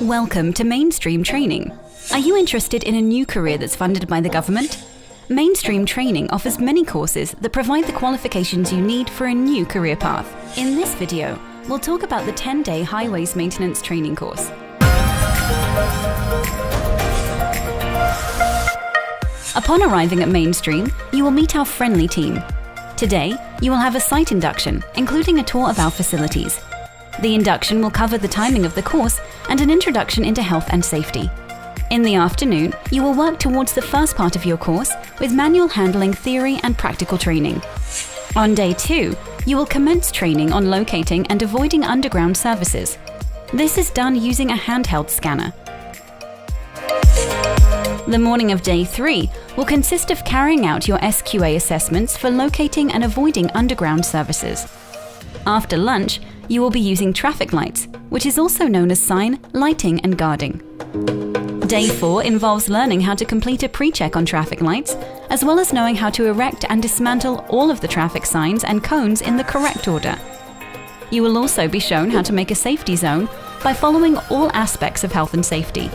Welcome to Mainstream Training. Are you interested in a new career that's funded by the government? Mainstream Training offers many courses that provide the qualifications you need for a new career path. In this video, we'll talk about the 10-day Highways Maintenance Training course. Upon arriving at Mainstream, you will meet our friendly team. Today, you will have a site induction, including a tour of our facilities. The induction will cover the timing of the course and an introduction into health and safety. In the afternoon, you will work towards the first part of your course with manual handling theory and practical training. On day 2, you will commence training on locating and avoiding underground services. This is done using a handheld scanner. The morning of day 3 will consist of carrying out your SQA assessments for locating and avoiding underground services. After lunch, you will be using traffic lights, which is also known as sign, lighting and guarding. Day 4 involves learning how to complete a pre-check on traffic lights, as well as knowing how to erect and dismantle all of the traffic signs and cones in the correct order. You will also be shown how to make a safety zone by following all aspects of health and safety.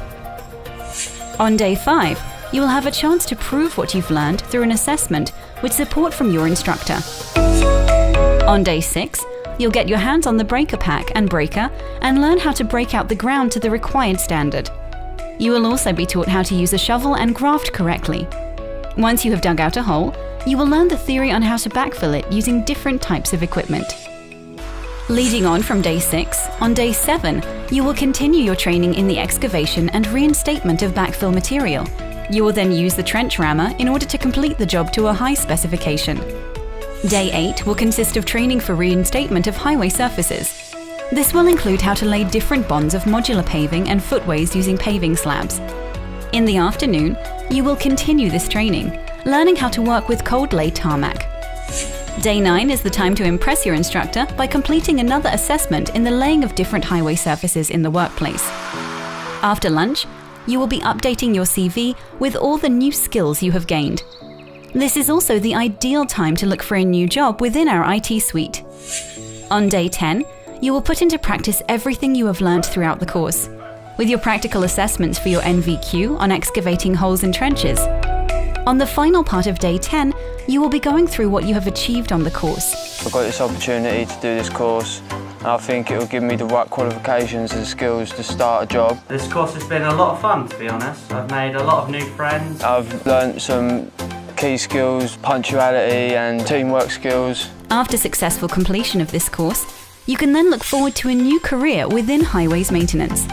On day 5, you will have a chance to prove what you've learned through an assessment with support from your instructor. On day 6, you'll get your hands on the breaker pack and breaker and learn how to break out the ground to the required standard. You will also be taught how to use a shovel and graft correctly. Once you have dug out a hole, you will learn the theory on how to backfill it using different types of equipment. Leading on from day 6, on day 7, you will continue your training in the excavation and reinstatement of backfill material. You will then use the trench rammer in order to complete the job to a high specification. Day 8 will consist of training for reinstatement of highway surfaces. This will include how to lay different bonds of modular paving and footways using paving slabs. In the afternoon, you will continue this training, learning how to work with cold lay tarmac. Day 9 is the time to impress your instructor by completing another assessment in the laying of different highway surfaces in the workplace. After lunch, you will be updating your CV with all the new skills you have gained. This is also the ideal time to look for a new job within our IT suite. On day 10, you will put into practice everything you have learned throughout the course, with your practical assessments for your NVQ on excavating holes in trenches. On the final part of day 10, you will be going through what you have achieved on the course. I've got this opportunity to do this course, and I think it will give me the right qualifications and skills to start a job. This course has been a lot of fun, to be honest. I've made a lot of new friends. I've learnt some key skills, punctuality and teamwork skills. After successful completion of this course, you can then look forward to a new career within highways maintenance.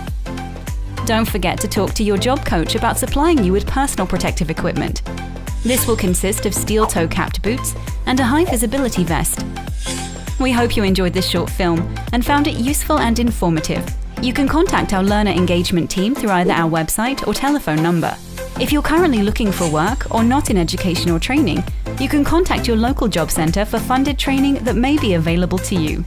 Don't forget to talk to your job coach about supplying you with personal protective equipment. This will consist of steel toe-capped boots and a high-visibility vest. We hope you enjoyed this short film and found it useful and informative. You can contact our learner engagement team through either our website or telephone number. If you're currently looking for work or not in education or training, you can contact your local job centre for funded training that may be available to you.